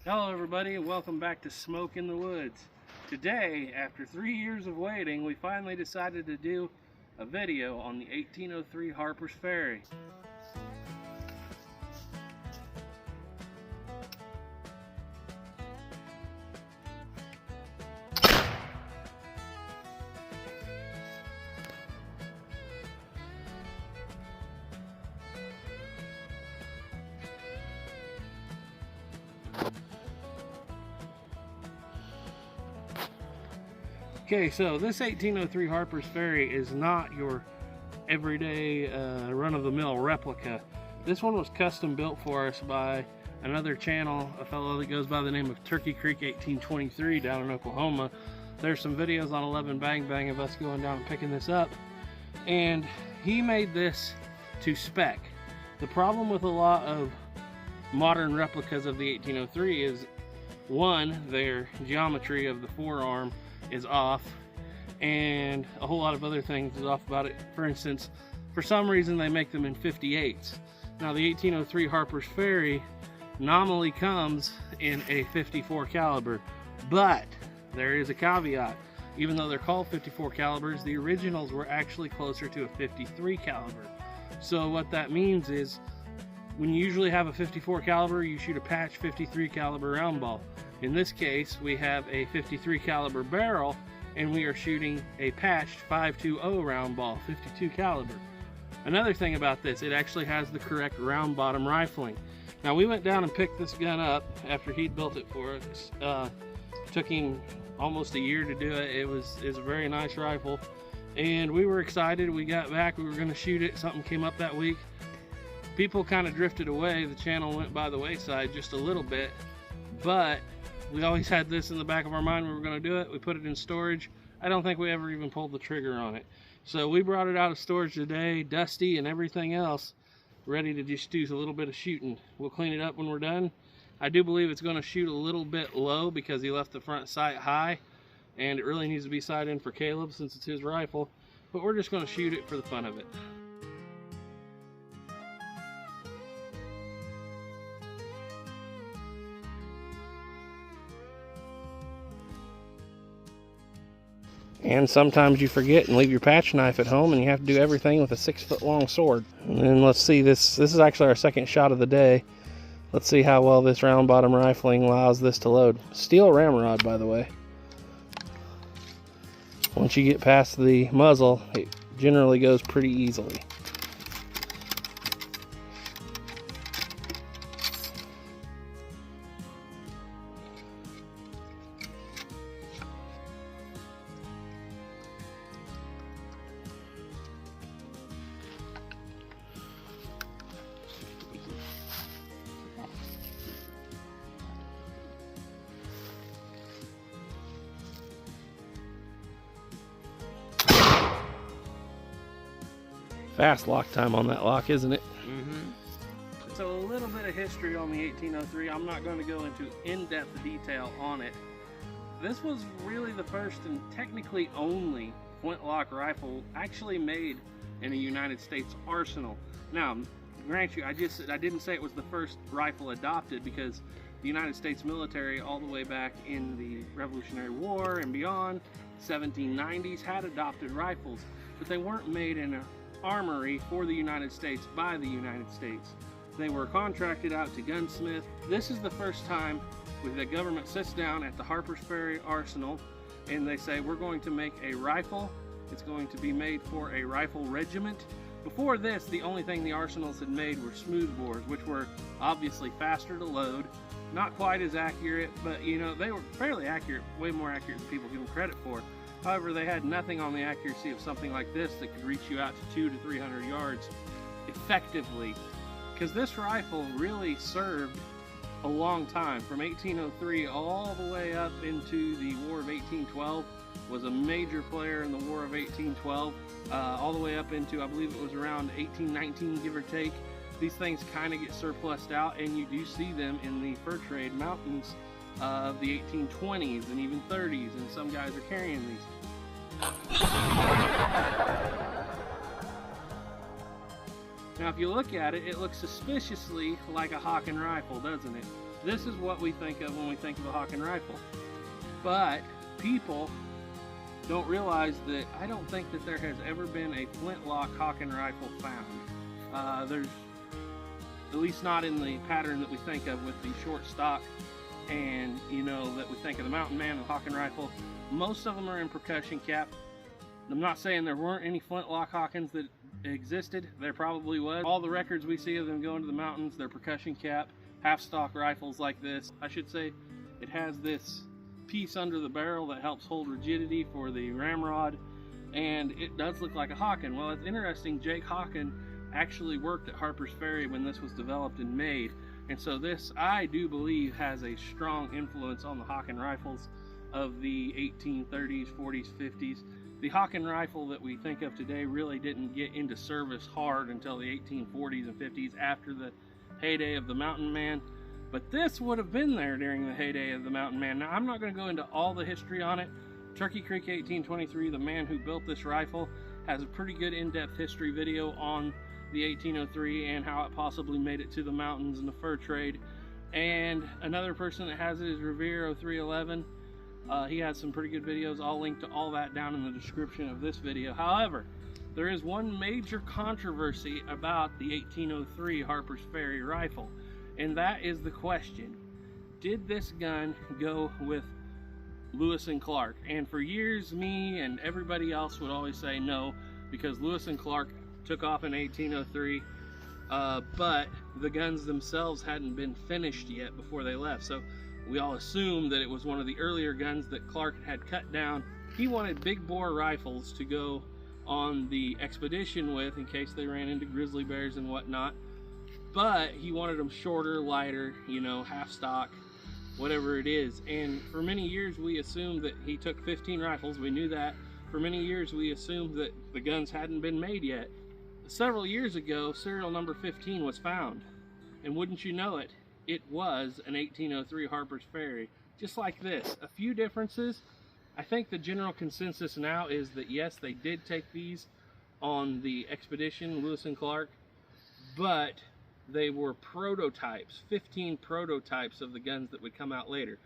Hello everybody and welcome back to Smoke in the Woods. Today, after 3 years of waiting, we finally decided to do a video on the 1803 Harpers Ferry. Okay, so this 1803 Harpers Ferry is not your everyday run-of-the-mill replica. This one was custom built for us by another channel, a fellow that goes by the name of Turkey Creek 1823 down in Oklahoma. There's some videos on 11 Bang Bang of us going down and picking this up, and he made this to spec. The problem with a lot of modern replicas of the 1803 is, one, their geometry of the forearm is off, and a whole lot of other things is off about it. For instance, for some reason they make them in 58s. Now the 1803 Harpers Ferry nominally comes in a 54 caliber, but there is a caveat. Even though they're called 54 calibers, the originals were actually closer to a 53 caliber. So what that means is, when you usually have a 54 caliber, you shoot a patch 53 caliber round ball. In this case, we have a 53 caliber barrel, and we are shooting a patched 5.20 round ball, 52 caliber. Another thing about this, it actually has the correct round bottom rifling. Now we went down and picked this gun up after he'd built it for us. Took him almost a year to do it. It's a very nice rifle, and we were excited. We got back, we were going to shoot it. Something came up that week. People kind of drifted away. The channel went by the wayside just a little bit, but we always had this in the back of our mind. We were going to do it. We put it in storage. I don't think we ever even pulled the trigger on it. So we brought it out of storage today, dusty and everything else, ready to just do a little bit of shooting. We'll clean it up when we're done. I do believe it's going to shoot a little bit low because he left the front sight high, and it really needs to be sight in for Caleb since it's his rifle, but we're just going to shoot it for the fun of it. And sometimes you forget and leave your patch knife at home, and you have to do everything with a 6-foot long sword. And then let's see, this is actually our second shot of the day. Let's see how well this round bottom rifling allows this to load. Steel ramrod, by the way. Once you get past the muzzle, it generally goes pretty easily. Fast lock time on that lock, isn't it? Mm-hmm. So a little bit of history on the 1803. I'm not going to go into in-depth detail on it. This was really the first and technically only flintlock rifle actually made in a United States arsenal. Now, grant you, I didn't say it was the first rifle adopted, because the United States military, all the way back in the Revolutionary War and beyond, 1790s, had adopted rifles, but they weren't made in an armory for the United States by the United States. They were contracted out to gunsmith. This is the first time the government sits down at the Harpers Ferry Arsenal and they say, we're going to make a rifle. It's going to be made for a rifle regiment. Before this, the only thing the arsenals had made were smoothbores, which were obviously faster to load, not quite as accurate, but you know, they were fairly accurate, way more accurate than people give them credit for. However, they had nothing on the accuracy of something like this that could reach you out to 200 to 300 yards effectively, because this rifle really served a long time. From 1803 all the way up into the War of 1812, was a major player in the War of 1812, all the way up into, I believe it was around 1819, give or take. These things kind of get surplused out, and you do see them in the fur trade mountains of the 1820s and even 30s, and some guys are carrying these. Now if you look at it, it looks suspiciously like a Hawken rifle, doesn't it? This is what we think of when we think of a Hawken rifle. But people don't realize that I don't think that there has ever been a flintlock Hawken rifle found. There's, at least not in the pattern that we think of with the short stock and, you know, that we think of the Mountain Man and Hawken rifle. Most of them are in percussion cap. I'm not saying there weren't any flintlock Hawkens that existed. There probably was. All the records we see of them going to the mountains, they're percussion cap, half stock rifles like this. I should say it has this piece under the barrel that helps hold rigidity for the ramrod, and it does look like a Hawken. Well, it's interesting, Jake Hawken actually worked at Harpers Ferry when this was developed and made, and so this, I do believe, has a strong influence on the Hawken rifles of the 1830s, 40s, 50s. The Hawken rifle that we think of today really didn't get into service hard until the 1840s and 50s, after the heyday of the Mountain Man. But this would have been there during the heyday of the Mountain Man. Now, I'm not going to go into all the history on it. Turkey Creek 1823, the man who built this rifle, has a pretty good in-depth history video on the 1803 and how it possibly made it to the mountains and the fur trade. And another person that has it is Revere 0311. He has some pretty good videos. I'll link to all that down in the description of this video. However, there is one major controversy about the 1803 Harpers Ferry rifle, and that is the question: did this gun go with Lewis and Clark? And for years, me and everybody else would always say no, because Lewis and Clark took off in 1803, but the guns themselves hadn't been finished yet before they left. So we all assumed that it was one of the earlier guns that Clark had cut down. He wanted big bore rifles to go on the expedition with in case they ran into grizzly bears and whatnot, but he wanted them shorter, lighter, you know, half stock, whatever it is. And for many years we assumed that he took 15 rifles. We knew that. For many years we assumed that the guns hadn't been made yet. Several years ago, serial number 15 was found, and wouldn't you know it, it was an 1803 Harpers Ferry, just like this. A few differences. I think the general consensus now is that yes, they did take these on the expedition, Lewis and Clark, but they were prototypes, 15 prototypes of the guns that would come out later.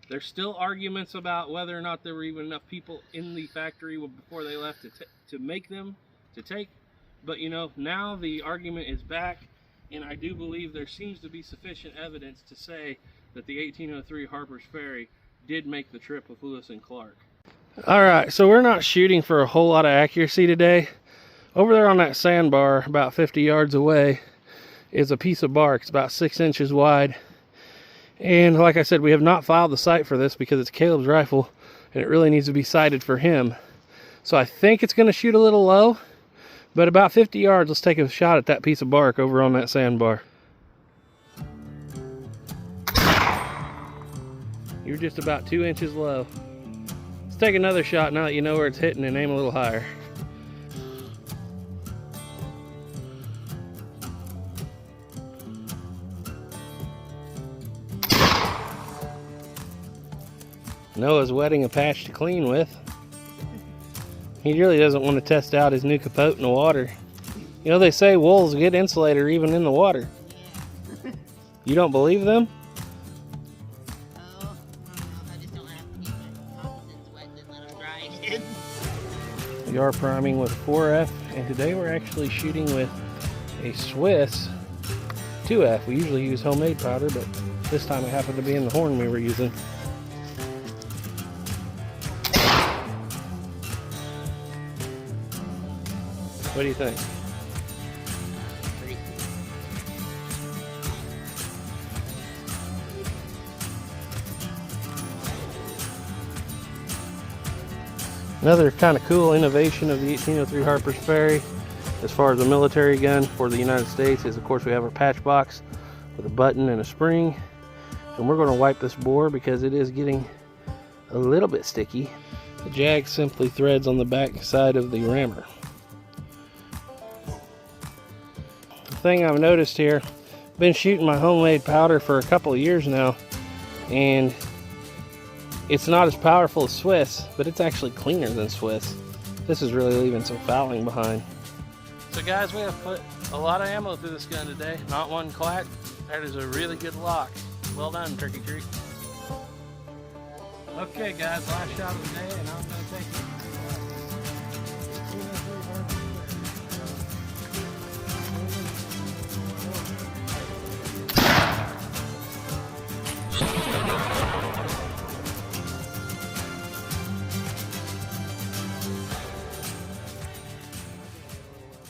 There's still arguments about whether or not there were even enough people in the factory before they left to make them, to take. But you know, now the argument is back, and I do believe there seems to be sufficient evidence to say that the 1803 Harpers Ferry did make the trip with Lewis and Clark. Alright, so we're not shooting for a whole lot of accuracy today. Over there on that sandbar, about 50 yards away, is a piece of bark. It's about 6 inches wide. And like I said, we have not filed the sight for this because it's Caleb's rifle, and it really needs to be sighted for him. So I think it's going to shoot a little low, but about 50 yards, let's take a shot at that piece of bark over on that sandbar. You're just about 2 inches low. Let's take another shot now that you know where it's hitting, and aim a little higher. Noah's wetting a patch to clean with. He really doesn't want to test out his new capote in the water. You know, they say wool's a good insulator even in the water. Yeah. You don't believe them? Oh, I just don't have to keep my options wet and let them dry again. We are priming with 4F, and today we're actually shooting with a Swiss 2F. We usually use homemade powder, but this time it happened to be in the horn we were using. What do you think? Pretty Another kind of cool innovation of the 1803 Harpers Ferry, as far as a military gun for the United States, is of course we have our patch box with a button and a spring. And we're going to wipe this bore because it is getting a little bit sticky. The jag simply threads on the back side of the rammer. Thing I've noticed here, I've been shooting my homemade powder for a couple of years now, and it's not as powerful as Swiss, but it's actually cleaner than Swiss. This is really leaving some fouling behind. So guys, we have put A lot of ammo through this gun today, not one clack. That is a really good lock. Well done, Turkey Creek. Okay guys, last shot of the day, and I'm going to take it.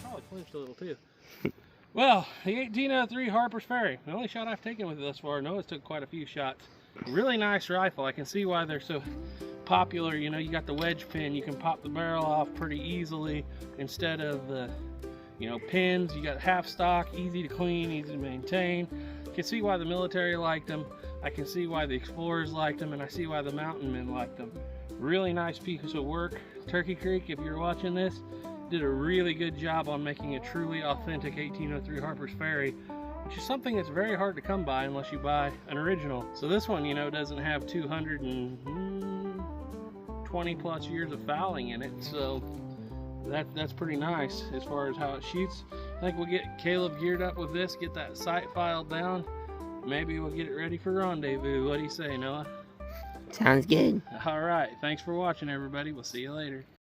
Probably flinched a little too. Well, the 1803 Harpers Ferry, the only shot I've taken with it thus far. Noah's took quite a few shots. Really nice rifle. I can see why they're so popular. You know, you got the wedge pin, you can pop the barrel off pretty easily instead of the, you know, pins. You got half stock, easy to clean, easy to maintain. You can see why the military liked them. I can see why the explorers liked them, and I see why the mountain men liked them. Really nice piece of work. Turkey Creek, if you're watching this, did a really good job on making a truly authentic 1803 Harpers Ferry, which is something that's very hard to come by unless you buy an original. So this one, you know, doesn't have 220 plus years of fouling in it, so that's pretty nice as far as how it shoots. I think we'll get Caleb geared up with this, get that sight filed down. Maybe we'll get it ready for rendezvous. What do you say, Noah? Sounds good. All right, thanks for watching, everybody. We'll see you later.